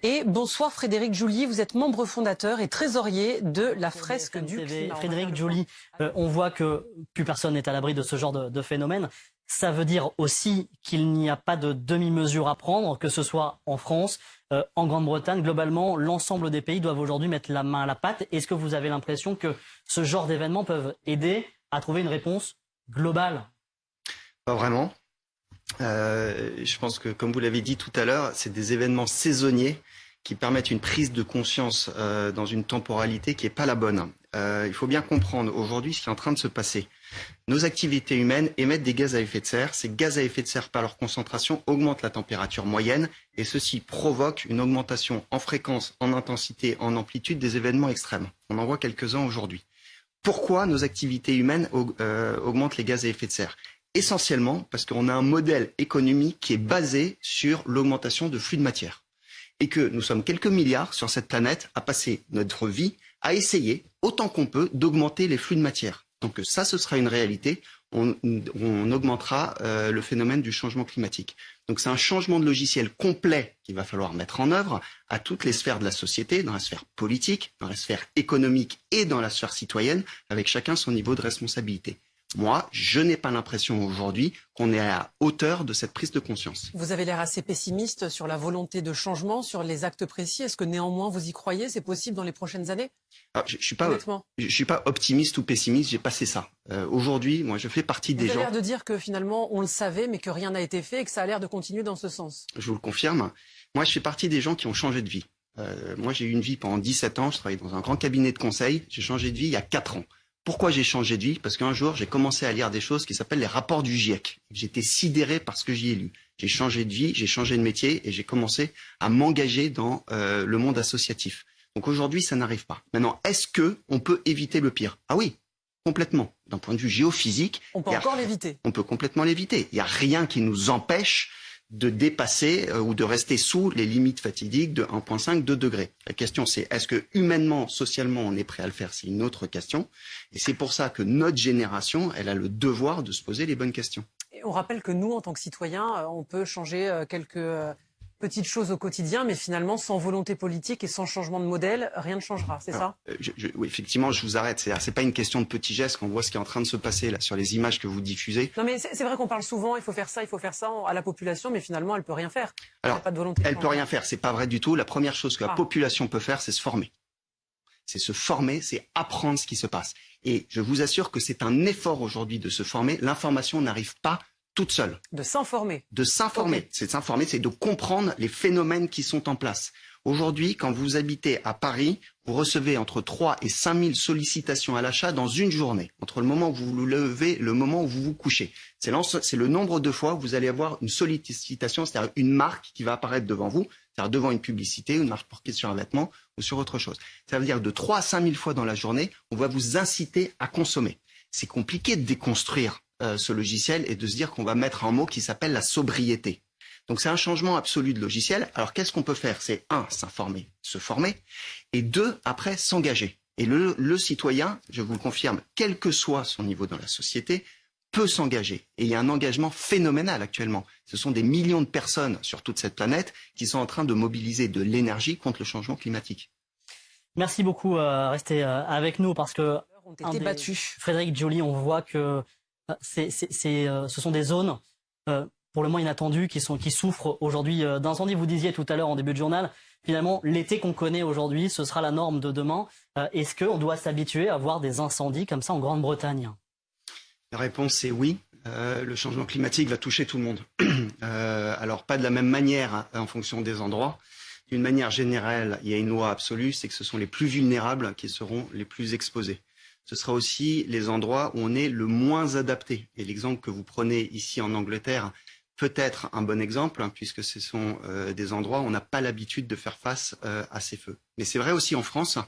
Et bonsoir Frédéric Joly, vous êtes membre fondateur et trésorier de la fresque du climat. Frédéric Joly, on voit que plus personne n'est à l'abri de ce genre de phénomène. Ça veut dire aussi qu'il n'y a pas de demi-mesure à prendre, que ce soit en France, en Grande-Bretagne. Globalement, l'ensemble des pays doivent aujourd'hui mettre la main à la pâte. Est-ce que vous avez l'impression que ce genre d'événements peuvent aider à trouver une réponse globale? Pas vraiment. Je pense que, comme vous l'avez dit tout à l'heure, c'est des événements saisonniers qui permettent une prise de conscience dans une temporalité qui n'est pas la bonne. Il faut bien comprendre aujourd'hui ce qui est en train de se passer. Nos activités humaines émettent des gaz à effet de serre. Ces gaz à effet de serre, par leur concentration, augmentent la température moyenne et ceci provoque une augmentation en fréquence, en intensité, en amplitude des événements extrêmes. On en voit quelques-uns aujourd'hui. Pourquoi nos activités humaines augmentent les gaz à effet de serre? Essentiellement parce qu'on a un modèle économique qui est basé sur l'augmentation de flux de matière. Et que nous sommes quelques milliards sur cette planète à passer notre vie à essayer, autant qu'on peut, d'augmenter les flux de matière. Donc ça, ce sera une réalité. On augmentera le phénomène du changement climatique. Donc c'est un changement de logiciel complet qu'il va falloir mettre en œuvre à toutes les sphères de la société, dans la sphère politique, dans la sphère économique et dans la sphère citoyenne, avec chacun son niveau de responsabilité. Moi, je n'ai pas l'impression aujourd'hui qu'on est à la hauteur de cette prise de conscience. Vous avez l'air assez pessimiste sur la volonté de changement, sur les actes précis. Est-ce que néanmoins vous y croyez? C'est possible dans les prochaines années? Alors, je suis pas optimiste ou pessimiste, j'ai passé ça. Aujourd'hui, moi, je fais partie des gens... Vous avez l'air de dire que finalement, on le savait, mais que rien n'a été fait et que ça a l'air de continuer dans ce sens. Je vous le confirme. Moi, je fais partie des gens qui ont changé de vie. Moi, j'ai eu une vie pendant 17 ans, je travaillais dans un grand cabinet de conseil. J'ai changé de vie il y a 4 ans. Pourquoi j'ai changé de vie? Parce qu'un jour, j'ai commencé à lire des choses qui s'appellent les rapports du GIEC. J'étais sidéré par ce que j'y ai lu. J'ai changé de vie, j'ai changé de métier et j'ai commencé à m'engager dans le monde associatif. Donc aujourd'hui, ça n'arrive pas. Maintenant, est-ce que on peut éviter le pire? Ah oui, complètement. D'un point de vue géophysique, on peut encore l'éviter. On peut complètement l'éviter. Il n'y a rien qui nous empêche de dépasser ou de rester sous les limites fatidiques de 1,5, 2 degrés. La question c'est, est-ce que humainement, socialement, on est prêt à le faire? C'est une autre question. Et c'est pour ça que notre génération, elle a le devoir de se poser les bonnes questions. Et on rappelle que nous, en tant que citoyens, on peut changer quelques petites choses au quotidien, mais finalement, sans volonté politique et sans changement de modèle, rien ne changera, c'est ça? Oui, effectivement, je vous arrête. C'est pas une question de petits gestes qu'on voit ce qui est en train de se passer là sur les images que vous diffusez. Non, mais c'est vrai qu'on parle souvent, il faut faire ça à la population, mais finalement, elle peut rien faire. Alors, pas de volonté. Elle peut rien faire. C'est pas vrai du tout. La première chose que la population peut faire, c'est se former. C'est se former, c'est apprendre ce qui se passe. Et je vous assure que c'est un effort aujourd'hui de se former. L'information n'arrive pas toute seule. De s'informer. De s'informer. Okay. C'est de s'informer, c'est de comprendre les phénomènes qui sont en place. Aujourd'hui, quand vous habitez à Paris, vous recevez entre 3 et 5 000 sollicitations à l'achat dans une journée, entre le moment où vous vous levez et le moment où vous vous couchez. C'est le nombre de fois où vous allez avoir une sollicitation, c'est-à-dire une marque qui va apparaître devant vous, c'est-à-dire devant une publicité, une marque portée sur un vêtement ou sur autre chose. Ça veut dire de 3 à 5 000 fois dans la journée, on va vous inciter à consommer. C'est compliqué de déconstruire ce logiciel et de se dire qu'on va mettre un mot qui s'appelle la sobriété. Donc c'est un changement absolu de logiciel. Alors qu'est-ce qu'on peut faire? C'est 1, s'informer, se former, et 2, après, s'engager. Et le citoyen, je vous le confirme, quel que soit son niveau dans la société, peut s'engager. Et il y a un engagement phénoménal actuellement. Ce sont des millions de personnes sur toute cette planète qui sont en train de mobiliser de l'énergie contre le changement climatique. Merci beaucoup. Restez avec nous parce que ont été battus. Frédéric Joly, on voit que ce sont des zones pour le moins inattendues qui souffrent aujourd'hui d'incendies. Vous disiez tout à l'heure en début de journal, finalement, l'été qu'on connaît aujourd'hui, ce sera la norme de demain. Est-ce qu'on doit s'habituer à voir des incendies comme ça en Grande-Bretagne? La réponse est oui. Le changement climatique va toucher tout le monde. Alors pas de la même manière en fonction des endroits. D'une manière générale, il y a une loi absolue, c'est que ce sont les plus vulnérables qui seront les plus exposés. Ce sera aussi les endroits où on est le moins adapté. Et l'exemple que vous prenez ici en Angleterre peut être un bon exemple, puisque ce sont des endroits où on n'a pas l'habitude de faire face à ces feux. Mais c'est vrai aussi en France,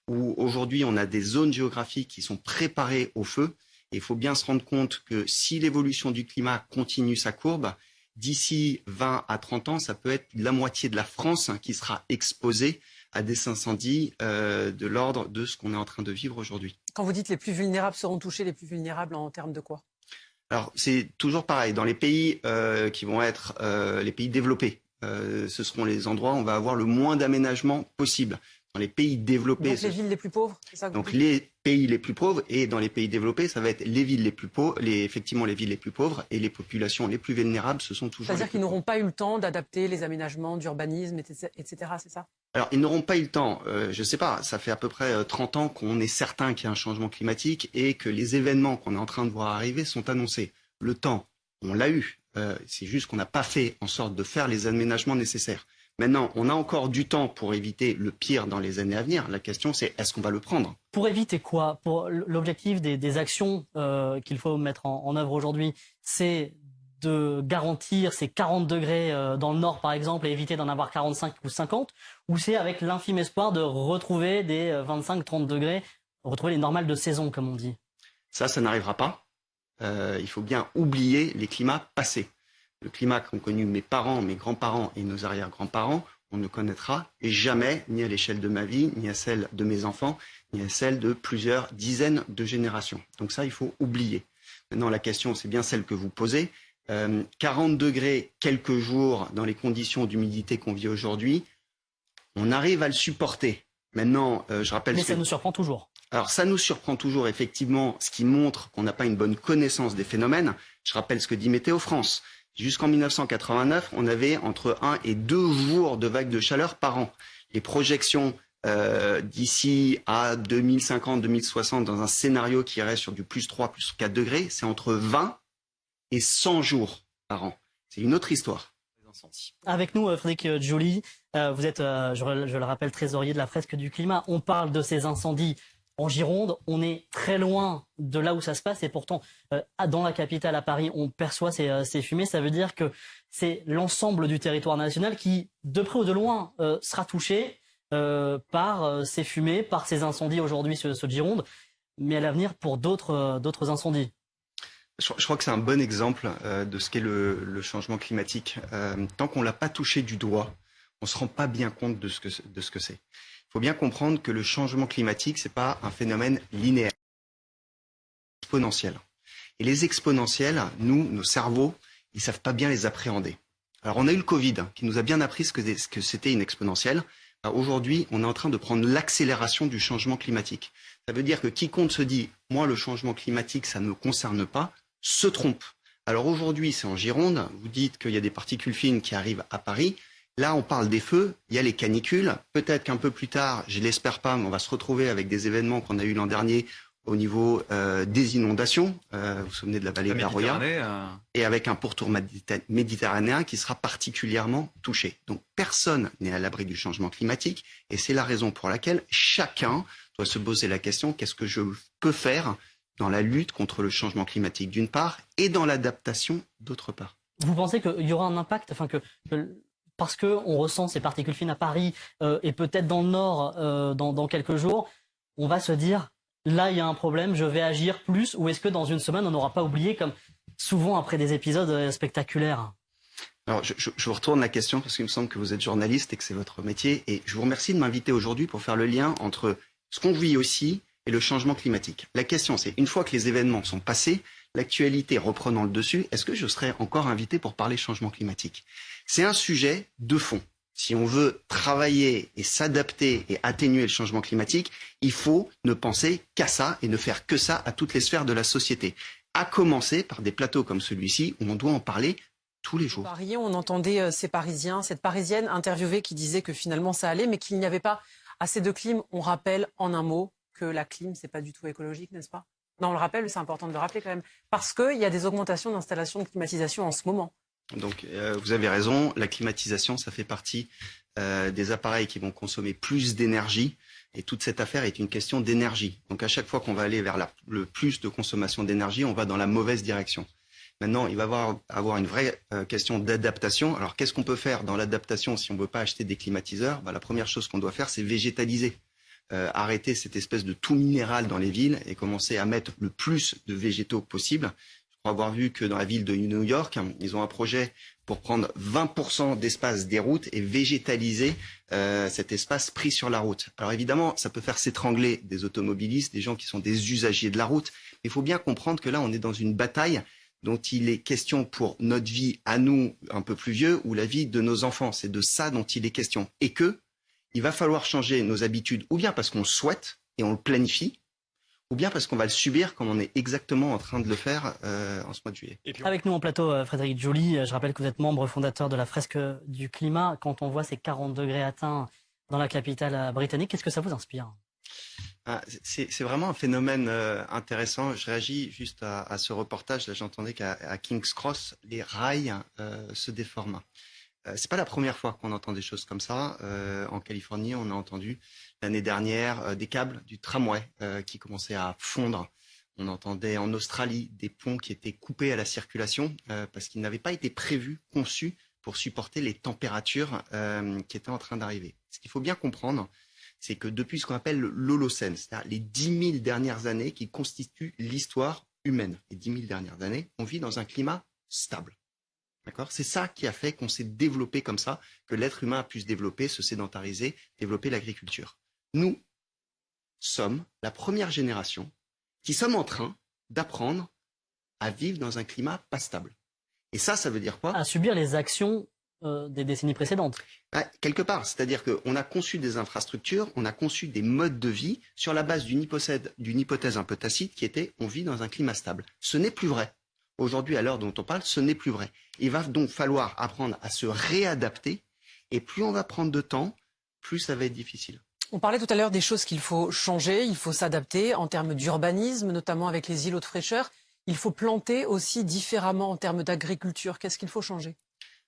où aujourd'hui on a des zones géographiques qui sont préparées au feu. Et il faut bien se rendre compte que si l'évolution du climat continue sa courbe, d'ici 20 à 30 ans, ça peut être la moitié de la France qui sera exposée à des incendies de l'ordre de ce qu'on est en train de vivre aujourd'hui. Quand vous dites les plus vulnérables seront touchés, les plus vulnérables en termes de quoi? Alors c'est toujours pareil, dans les pays qui vont être les pays développés, ce seront les endroits où on va avoir le moins d'aménagement possible. Dans les pays développés... Donc les villes les plus pauvres, c'est ça que Donc vous dites ? les pays les plus pauvres, et dans les pays développés, ça va être les villes les plus pauvres, effectivement les villes les plus pauvres, et les populations les plus vulnérables, ce sont toujours C'est-à-dire les plus qu'ils pauvres. n'auront pas eu le temps d'adapter les aménagements d'urbanisme, etc., c'est ça ? Alors, ils n'auront pas eu le temps. Je sais pas, ça fait à peu près 30 ans qu'on est certain qu'il y a un changement climatique et que les événements qu'on est en train de voir arriver sont annoncés. Le temps, on l'a eu. C'est juste qu'on n'a pas fait en sorte de faire les aménagements nécessaires. Maintenant, on a encore du temps pour éviter le pire dans les années à venir. La question, c'est est-ce qu'on va le prendre ? Pour éviter quoi? Pour l'objectif des actions qu'il faut mettre en œuvre aujourd'hui, c'est de garantir ces 40 degrés dans le nord, par exemple, et éviter d'en avoir 45 ou 50, ou c'est avec l'infime espoir de retrouver des 25-30 degrés, retrouver les normales de saison, comme on dit? Ça n'arrivera pas. Il faut bien oublier les climats passés. Le climat qu'ont connu mes parents, mes grands-parents et nos arrière-grands-parents, on ne connaîtra jamais, ni à l'échelle de ma vie, ni à celle de mes enfants, ni à celle de plusieurs dizaines de générations. Donc ça, il faut oublier. Maintenant, la question, c'est bien celle que vous posez. 40 degrés quelques jours dans les conditions d'humidité qu'on vit aujourd'hui, on arrive à le supporter. Maintenant, je rappelle... Mais ça nous surprend toujours. Alors ça nous surprend toujours, effectivement, ce qui montre qu'on n'a pas une bonne connaissance des phénomènes. Je rappelle ce que dit Météo France. Jusqu'en 1989, on avait entre 1 et 2 jours de vagues de chaleur par an. Les projections d'ici à 2050-2060, dans un scénario qui irait sur du plus 3, plus 4 degrés, c'est entre 20 et 100 jours par an. C'est une autre histoire. Avec nous, Frédéric Joly, vous êtes, je le rappelle, trésorier de la Fresque du Climat. On parle de ces incendies en Gironde, on est très loin de là où ça se passe et pourtant, dans la capitale à Paris, on perçoit ces fumées. Ça veut dire que c'est l'ensemble du territoire national qui, de près ou de loin, sera touché par ces fumées, par ces incendies aujourd'hui sur Gironde, mais à l'avenir pour d'autres incendies. Je crois que c'est un bon exemple de ce qu'est le changement climatique. Tant qu'on ne l'a pas touché du doigt, on ne se rend pas bien compte de ce que c'est. Il faut bien comprendre que le changement climatique, ce n'est pas un phénomène linéaire, exponentiel. Et les exponentiels, nos cerveaux, ils ne savent pas bien les appréhender. Alors on a eu le Covid qui nous a bien appris ce que c'était une exponentielle. Aujourd'hui, on est en train de prendre l'accélération du changement climatique. Ça veut dire que quiconque se dit « moi, le changement climatique, ça ne me concerne pas », se trompe. Alors aujourd'hui, c'est en Gironde, vous dites qu'il y a des particules fines qui arrivent à Paris. Là, on parle des feux, il y a les canicules. Peut-être qu'un peu plus tard, je l'espère pas, mais on va se retrouver avec des événements qu'on a eu l'an dernier au niveau des inondations. Vous vous souvenez de la vallée de la Roya, et avec un pourtour méditerranéen qui sera particulièrement touché. Donc personne n'est à l'abri du changement climatique, et c'est la raison pour laquelle chacun doit se poser la question, qu'est-ce que je peux faire dans la lutte contre le changement climatique d'une part, et dans l'adaptation d'autre part. Vous pensez qu'il y aura un impact, parce qu'on ressent ces particules fines à Paris et peut-être dans le Nord dans quelques jours, on va se dire, là il y a un problème, je vais agir plus, ou est-ce que dans une semaine on n'aura pas oublié, comme souvent après des épisodes spectaculaires? Alors je vous retourne la question parce qu'il me semble que vous êtes journaliste et que c'est votre métier, et je vous remercie de m'inviter aujourd'hui pour faire le lien entre ce qu'on vit aussi et le changement climatique. La question c'est, une fois que les événements sont passés, l'actualité reprenant le dessus, est-ce que je serai encore invité pour parler changement climatique? C'est un sujet de fond. Si on veut travailler et s'adapter et atténuer le changement climatique, il faut ne penser qu'à ça et ne faire que ça à toutes les sphères de la société. À commencer par des plateaux comme celui-ci où on doit en parler tous les jours. Paris, on entendait ces Parisiens, cette Parisienne interviewée qui disait que finalement ça allait, mais qu'il n'y avait pas assez de clim. On rappelle en un mot que la clim, c'est pas du tout écologique, n'est-ce pas? Non, on le rappelle, c'est important de le rappeler quand même, parce qu'il y a des augmentations d'installations de climatisation en ce moment. Donc, vous avez raison, la climatisation, ça fait partie des appareils qui vont consommer plus d'énergie, et toute cette affaire est une question d'énergie. Donc, à chaque fois qu'on va aller vers le plus de consommation d'énergie, on va dans la mauvaise direction. Maintenant, il va avoir une vraie question d'adaptation. Alors, qu'est-ce qu'on peut faire dans l'adaptation si on ne veut pas acheter des climatiseurs? La première chose qu'on doit faire, c'est végétaliser. Arrêter cette espèce de tout minéral dans les villes et commencer à mettre le plus de végétaux possible. Je crois avoir vu que dans la ville de New York, ils ont un projet pour prendre 20% d'espace des routes et végétaliser cet espace pris sur la route. Alors évidemment, ça peut faire s'étrangler des automobilistes, des gens qui sont des usagers de la route. Mais il faut bien comprendre que là, on est dans une bataille dont il est question pour notre vie à nous, un peu plus vieux, ou la vie de nos enfants. C'est de ça dont il est question. Et il va falloir changer nos habitudes, ou bien parce qu'on le souhaite et on le planifie, ou bien parce qu'on va le subir comme on est exactement en train de le faire en ce mois de juillet. Avec nous en plateau, Frédéric Joly, je rappelle que vous êtes membre fondateur de la Fresque du Climat. Quand on voit ces 40 degrés atteints dans la capitale britannique, qu'est-ce que ça vous inspire ? C'est vraiment un phénomène intéressant. Je réagis juste à ce reportage. Là, j'entendais qu'à King's Cross, les rails se déforment. C'est pas la première fois qu'on entend des choses comme ça. En Californie, on a entendu l'année dernière des câbles du tramway qui commençaient à fondre. On entendait en Australie des ponts qui étaient coupés à la circulation parce qu'ils n'avaient pas été prévus, conçus pour supporter les températures qui étaient en train d'arriver. Ce qu'il faut bien comprendre, c'est que depuis ce qu'on appelle l'Holocène, c'est-à-dire les 10 000 dernières années qui constituent l'histoire humaine, les 10 000 dernières années, on vit dans un climat stable. D'accord ? C'est ça qui a fait qu'on s'est développé comme ça, que l'être humain a pu se développer, se sédentariser, développer l'agriculture. Nous sommes la première génération qui sommes en train d'apprendre à vivre dans un climat pas stable. Et ça veut dire quoi ? À subir les actions des décennies précédentes. Quelque part, c'est-à-dire qu'on a conçu des infrastructures, on a conçu des modes de vie sur la base d'une hypothèse un peu tacite qui était on vit dans un climat stable. Ce n'est plus vrai. Aujourd'hui, à l'heure dont on parle, ce n'est plus vrai. Il va donc falloir apprendre à se réadapter et plus on va prendre de temps, plus ça va être difficile. On parlait tout à l'heure des choses qu'il faut changer, il faut s'adapter en termes d'urbanisme, notamment avec les îlots de fraîcheur. Il faut planter aussi différemment en termes d'agriculture. Qu'est-ce qu'il faut changer ?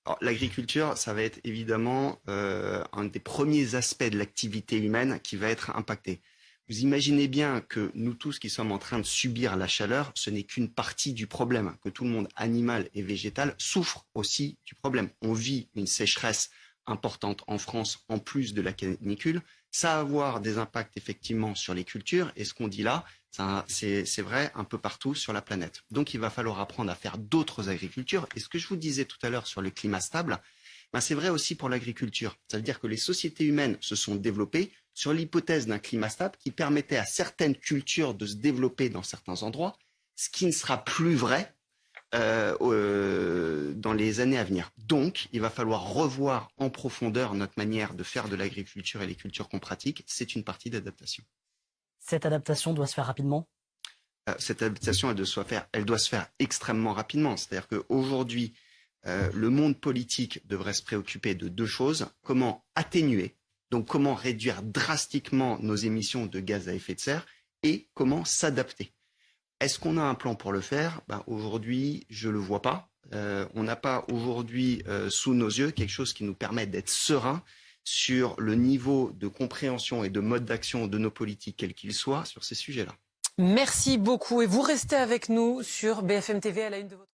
Alors, l'agriculture, ça va être évidemment un des premiers aspects de l'activité humaine qui va être impacté. Vous imaginez bien que nous tous qui sommes en train de subir la chaleur, ce n'est qu'une partie du problème, que tout le monde animal et végétal souffre aussi du problème. On vit une sécheresse importante en France en plus de la canicule. Ça va avoir des impacts effectivement sur les cultures et ce qu'on dit là, c'est vrai un peu partout sur la planète. Donc il va falloir apprendre à faire d'autres agricultures. Et ce que je vous disais tout à l'heure sur le climat stable, c'est vrai aussi pour l'agriculture. Ça veut dire que les sociétés humaines se sont développées sur l'hypothèse d'un climat stable qui permettait à certaines cultures de se développer dans certains endroits, ce qui ne sera plus vrai dans les années à venir. Donc, il va falloir revoir en profondeur notre manière de faire de l'agriculture et les cultures qu'on pratique. C'est une partie d'adaptation. Cette adaptation doit se faire rapidement ? Cette adaptation, elle doit se faire extrêmement rapidement. C'est-à-dire qu'aujourd'hui, le monde politique devrait se préoccuper de deux choses. Comment atténuer, donc comment réduire drastiquement nos émissions de gaz à effet de serre et comment s'adapter. Est-ce qu'on a un plan pour le faire ? Aujourd'hui, je ne le vois pas. On n'a pas aujourd'hui sous nos yeux quelque chose qui nous permette d'être serein sur le niveau de compréhension et de mode d'action de nos politiques, quels qu'ils soient, sur ces sujets-là. Merci beaucoup. Et vous restez avec nous sur BFM TV à la une de votre...